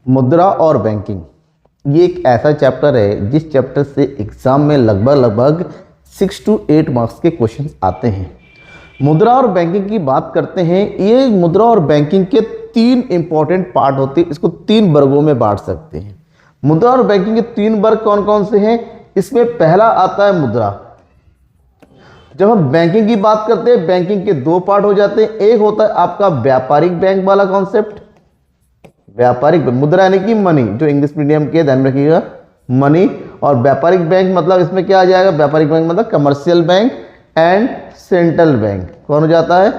मुद्रा और बैंकिंग ये एक ऐसा चैप्टर है जिस चैप्टर से एग्जाम में लगभग 6 to 8 मार्क्स के क्वेश्चन आते हैं। मुद्रा और बैंकिंग की बात करते हैं। ये मुद्रा और बैंकिंग के 3 इंपॉर्टेंट पार्ट होते हैं। इसको 3 वर्गों में बांट सकते हैं। मुद्रा और बैंकिंग के 3 वर्ग कौन कौन से हैं? इसमें पहला आता है मुद्रा। जब हम बैंकिंग की बात करते हैं, बैंकिंग के 2 पार्ट हो जाते हैं। एक होता है आपका व्यापारिक बैंक वाला कॉन्सेप्ट, व्यापारिक मुद्रा यानी कि मनी, जो इंग्लिश मीडियम के ध्यान रखिएगा, मनी। और व्यापारिक बैंक मतलब इसमें क्या आ जाएगा? व्यापारिक बैंक मतलब commercial bank and central bank. कौन हो जाता है?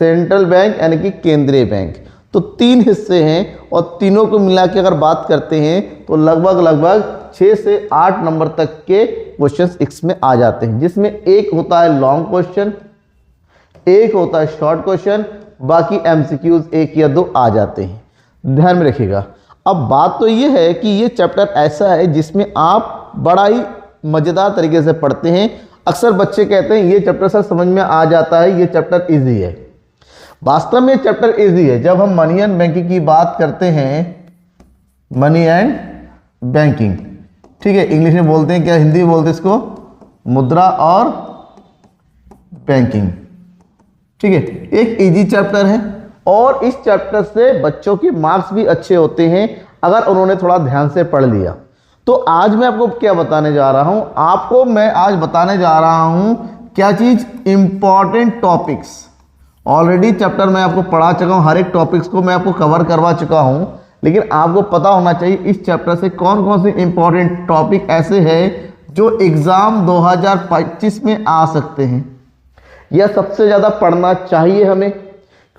सेंट्रल बैंक यानी कि केंद्रीय बैंक। तो 3 हिस्से हैं और तीनों को मिला के अगर बात करते हैं तो लगभग 6 से 8 नंबर तक के क्वेश्चंस इसमें आ जाते हैं, जिसमें एक होता है लॉन्ग क्वेश्चन, एक होता है शॉर्ट क्वेश्चन, बाकी एमसीक्यूज 1 या 2 आ जाते हैं। ध्यान में रखिएगा। अब बात तो ये है कि ये चैप्टर ऐसा है जिसमें आप बड़ा ही मज़ेदार तरीके से पढ़ते हैं। अक्सर बच्चे कहते हैं ये चैप्टर सर समझ में आ जाता है, ये चैप्टर इजी है। वास्तव में चैप्टर इजी है। जब हम मनी एंड बैंकिंग की बात करते हैं, मनी एंड बैंकिंग, ठीक है, इंग्लिश में बोलते हैं क्या, हिंदी में बोलते हैं इसको मुद्रा और बैंकिंग, ठीक है। एक इजी चैप्टर है और इस चैप्टर से बच्चों के मार्क्स भी अच्छे होते हैं अगर उन्होंने थोड़ा ध्यान से पढ़ लिया। तो आज मैं आपको क्या बताने जा रहा हूं? आपको मैं आज बताने जा रहा हूं क्या चीज? Important topics. ऑलरेडी चैप्टर मैं आपको पढ़ा चुका हूं, हर एक टॉपिक्स को मैं आपको कवर करवा चुका हूं, लेकिन आपको पता होना चाहिए इस चैप्टर से कौन कौन से इंपॉर्टेंट टॉपिक ऐसे हैं जो एग्जाम 2025 में आ सकते हैं या सबसे ज्यादा पढ़ना चाहिए हमें,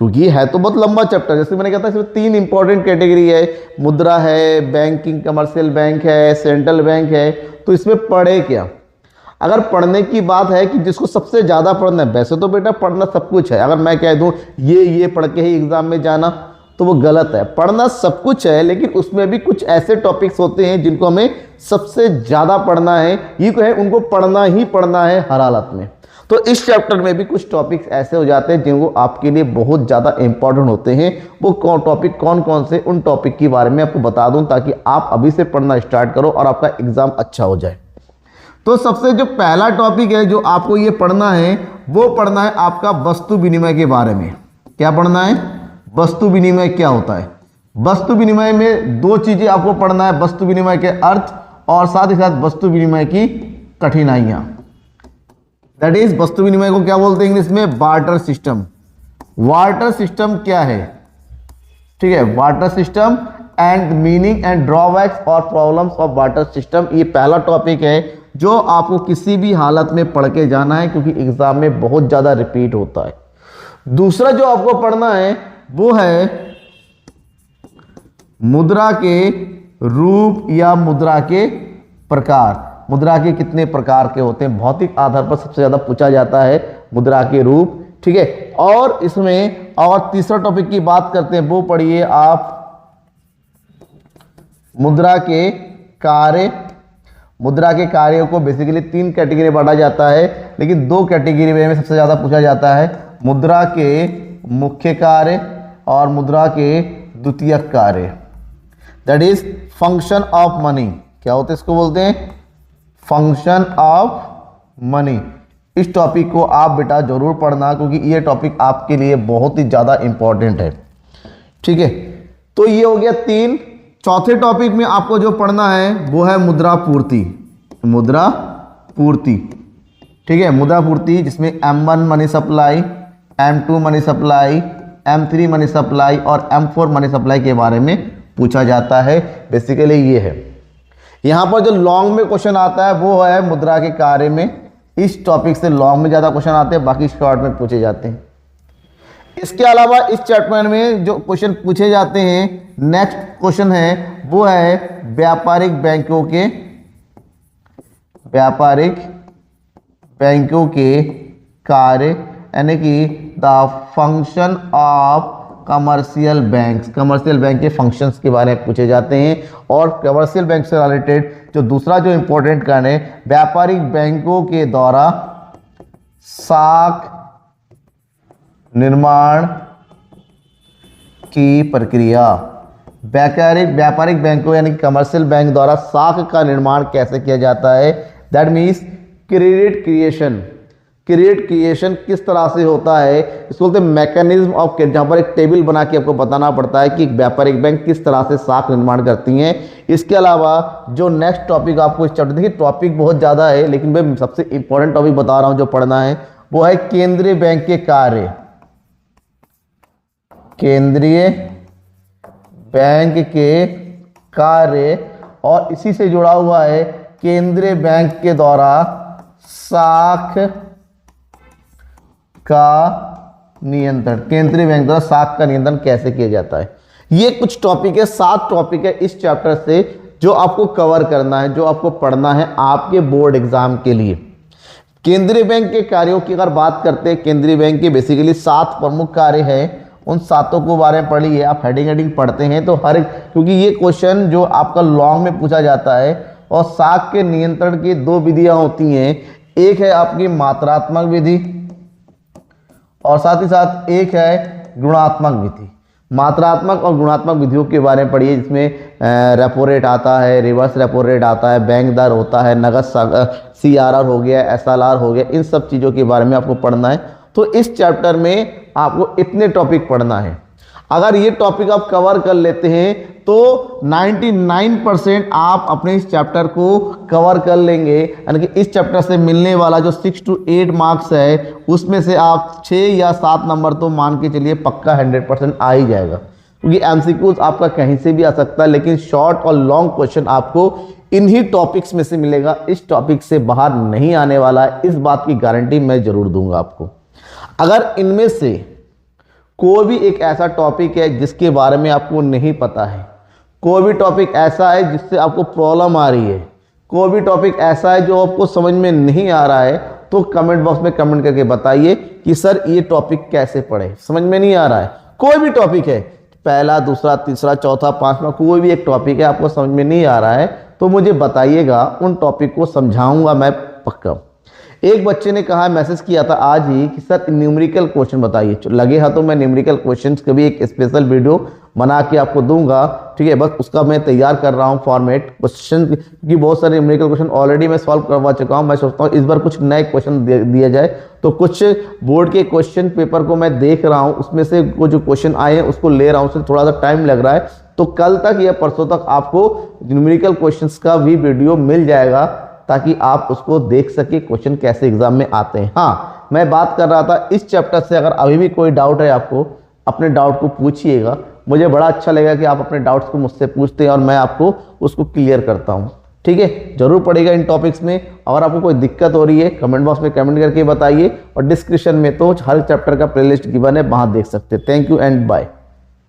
क्योंकि है तो बहुत लंबा चैप्टर। जैसे मैंने कहा था इसमें 3 इंपॉर्टेंट कैटेगरी है, मुद्रा है, बैंकिंग कमर्शियल बैंक है, सेंट्रल बैंक है। तो इसमें पढ़े क्या? अगर पढ़ने की बात है कि जिसको सबसे ज़्यादा पढ़ना है, वैसे तो बेटा पढ़ना सब कुछ है। अगर मैं कह दूँ ये पढ़ के ही एग्ज़ाम में जाना तो वो गलत है। पढ़ना सब कुछ है, लेकिन उसमें भी कुछ ऐसे टॉपिक्स होते हैं जिनको हमें सबसे ज़्यादा पढ़ना है। ये है उनको पढ़ना ही पढ़ना है हर हालत में। तो इस चैप्टर में भी कुछ टॉपिक्स ऐसे हो जाते हैं जिनको आपके लिए बहुत ज़्यादा इंपॉर्टेंट होते हैं। वो टॉपिक कौन कौन से, उन टॉपिक के बारे में आपको बता दूं ताकि आप अभी से पढ़ना स्टार्ट करो और आपका एग्जाम अच्छा हो जाए। तो सबसे जो पहला टॉपिक है जो आपको ये पढ़ना है, वो पढ़ना है आपका वस्तु विनिमय के बारे में। क्या पढ़ना है? वस्तु विनिमय क्या होता है। वस्तु विनिमय में 2 चीज़ें आपको पढ़ना है, वस्तु विनिमय के अर्थ और साथ ही साथ वस्तु विनिमय की कठिनाइयाँ। दैट इज वस्तु विनिमय को क्या बोलते हैं इंग्लिश में? Barter system. बार्टर सिस्टम क्या है? ठीक है, barter system and meaning and drawbacks और प्रॉब्लम्स ऑफ बार्टर सिस्टम, ये पहला टॉपिक है जो आपको किसी भी हालत में पढ़ के जाना है, क्योंकि एग्जाम में बहुत ज्यादा रिपीट होता है। दूसरा जो आपको पढ़ना है वो है मुद्रा के रूप या मुद्रा के प्रकार। मुद्रा के कितने प्रकार के होते हैं? भौतिक आधार पर सबसे ज्यादा पूछा जाता है मुद्रा के रूप, ठीक है। और इसमें और तीसरा टॉपिक की बात करते हैं, वो पढ़िए आप मुद्रा के कार्य। मुद्रा के कार्यों को बेसिकली 3 कैटेगरी में बांटा जाता है, लेकिन 2 कैटेगरी में सबसे ज्यादा पूछा जाता है, मुद्रा के मुख्य कार्य और मुद्रा के द्वितीयक कार्य। That is function of money. क्या होते हैं? इसको बोलते हैं फंक्शन ऑफ मनी। इस टॉपिक को आप बेटा जरूर पढ़ना, क्योंकि ये टॉपिक आपके लिए बहुत ही ज़्यादा इंपॉर्टेंट है, ठीक है। तो ये हो गया 3। चौथे टॉपिक में आपको जो पढ़ना है वो है मुद्रा पूर्ति। मुद्रा पूर्ति, ठीक है, मुद्रा पूर्ति, जिसमें M1 money supply, M2 money supply, M3 money supply और M4 मनी सप्लाई के बारे में पूछा जाता है। बेसिकली ये है। यहाँ पर जो लॉन्ग में क्वेश्चन आता है वो है मुद्रा के कार्य में। इस टॉपिक से लॉन्ग में ज़्यादा क्वेश्चन आते हैं, बाकी शॉर्ट में पूछे जाते हैं। इसके अलावा इस चैप्टर में जो क्वेश्चन पूछे जाते हैं, नेक्स्ट क्वेश्चन है वो है व्यापारिक बैंकों के कार्य, यानी कि the function of commercial bank. Commercial bank के फंक्शंस के बारे में पूछे जाते हैं। और कमर्शियल बैंक से रिलेटेड जो दूसरा जो इंपॉर्टेंट कारण है, व्यापारिक बैंकों के द्वारा साख निर्माण की प्रक्रिया। व्यापारिक बैंकों यानी कमर्शियल बैंक द्वारा साख का निर्माण कैसे किया जाता है, दैट मीन्स क्रेडिट क्रिएशन किस तरह से होता है, इसको बोलते हैं मैकेनिज्म ऑफ, जहाँ पर एक टेबल बना के आपको बताना पड़ता है कि एक व्यापारिक बैंक किस तरह से साख निर्माण करती हैं। इसके अलावा जो नेक्स्ट टॉपिक आपको इस चैप्टर, देखिए टॉपिक बहुत ज़्यादा है लेकिन मैं सबसे इंपॉर्टेंट टॉपिक बता रहा हूँ जो पढ़ना है, वो है केंद्रीय बैंक के कार्य। केंद्रीय बैंक के कार्य, और इसी से जुड़ा हुआ है केंद्रीय बैंक के द्वारा साख का नियंत्रण। केंद्रीय बैंक द्वारा साख का नियंत्रण कैसे किया जाता है। ये कुछ टॉपिक है, 7 टॉपिक है इस चैप्टर से जो आपको कवर करना है, जो आपको पढ़ना है आपके बोर्ड एग्जाम के लिए। केंद्रीय बैंक के कार्यों की अगर बात करते हैं, केंद्रीय बैंक के बेसिकली 7 प्रमुख कार्य हैं, उन 7 को बारे में पढ़िए। आप हेडिंग पढ़ते हैं तो हर, क्योंकि ये क्वेश्चन जो आपका लॉन्ग में पूछा जाता है, और साख के नियंत्रण की 2 विधियां होती हैं, एक है आपकी मात्रात्मक विधि और साथ ही साथ एक है गुणात्मक विधि। मात्रात्मक और गुणात्मक विधियों के बारे में पढ़िए, जिसमें रेपो रेट आता है, रिवर्स रेपो रेट आता है, बैंक दर होता है, नगद CRR हो गया, SLR हो गया, इन सब चीज़ों के बारे में आपको पढ़ना है। तो इस चैप्टर में आपको इतने टॉपिक पढ़ना है। अगर ये टॉपिक आप कवर कर लेते हैं तो 99% आप अपने इस चैप्टर को कवर कर लेंगे, यानी कि इस चैप्टर से मिलने वाला जो 6 to 8 मार्क्स है उसमें से आप 6 या 7 नंबर तो मान के चलिए पक्का 100% आ ही जाएगा, क्योंकि MCQs आपका कहीं से भी आ सकता है, लेकिन शॉर्ट और लॉन्ग क्वेश्चन आपको इन्हीं टॉपिक्स में से मिलेगा। इस टॉपिक से बाहर नहीं आने वाला है, इस बात की गारंटी मैं जरूर दूंगा आपको। अगर इनमें से कोई भी एक ऐसा टॉपिक है जिसके बारे में आपको नहीं पता है, कोई भी टॉपिक ऐसा है जिससे आपको प्रॉब्लम आ रही है, कोई भी टॉपिक ऐसा है जो आपको समझ में नहीं आ रहा है, तो कमेंट बॉक्स में कमेंट करके बताइए कि सर ये टॉपिक कैसे पढ़े, समझ में नहीं आ रहा है। कोई भी टॉपिक है, पहला, दूसरा, तीसरा, चौथा, 5वां, कोई भी एक टॉपिक है आपको समझ में नहीं आ रहा है तो मुझे बताइएगा, उन टॉपिक को समझाऊंगा मैं पक्का। एक बच्चे ने कहा, मैसेज किया था आज ही कि सर न्यूमेरिकल क्वेश्चन बताइए। लगे हाथों मैं न्यूमेरिकल क्वेश्चंस का भी एक स्पेशल वीडियो बना के आपको दूंगा, ठीक है। बस उसका मैं तैयार कर रहा हूं फॉर्मेट क्वेश्चन की, बहुत सारे न्यूमेरिकल क्वेश्चन ऑलरेडी मैं सॉल्व करवा चुका हूं। मैं सोचता हूं इस बार कुछ नए क्वेश्चन दिया जाए, तो कुछ बोर्ड के क्वेश्चन पेपर को मैं देख रहा हूँ, उसमें से वो जो क्वेश्चन आए हैं उसको ले रहा हूँ, उससे थोड़ा सा टाइम लग रहा है। तो कल तक या परसों तक आपको न्यूमेरिकल क्वेश्चंस का भी वीडियो मिल जाएगा, ताकि आप उसको देख सके क्वेश्चन कैसे एग्जाम में आते हैं। हाँ, मैं बात कर रहा था इस चैप्टर से, अगर अभी भी कोई डाउट है आपको, अपने डाउट को पूछिएगा। मुझे बड़ा अच्छा लगेगा कि आप अपने डाउट्स को मुझसे पूछते हैं और मैं आपको उसको क्लियर करता हूँ, ठीक है। जरूर पढ़ेगा इन टॉपिक्स में। अगर आपको कोई दिक्कत हो रही है कमेंट बॉक्स में कमेंट करके बताइए, और डिस्क्रिप्शन में तो हर चैप्टर का प्लेलिस्ट गिवन है, वहाँ देख सकते हैं। Thank you and bye.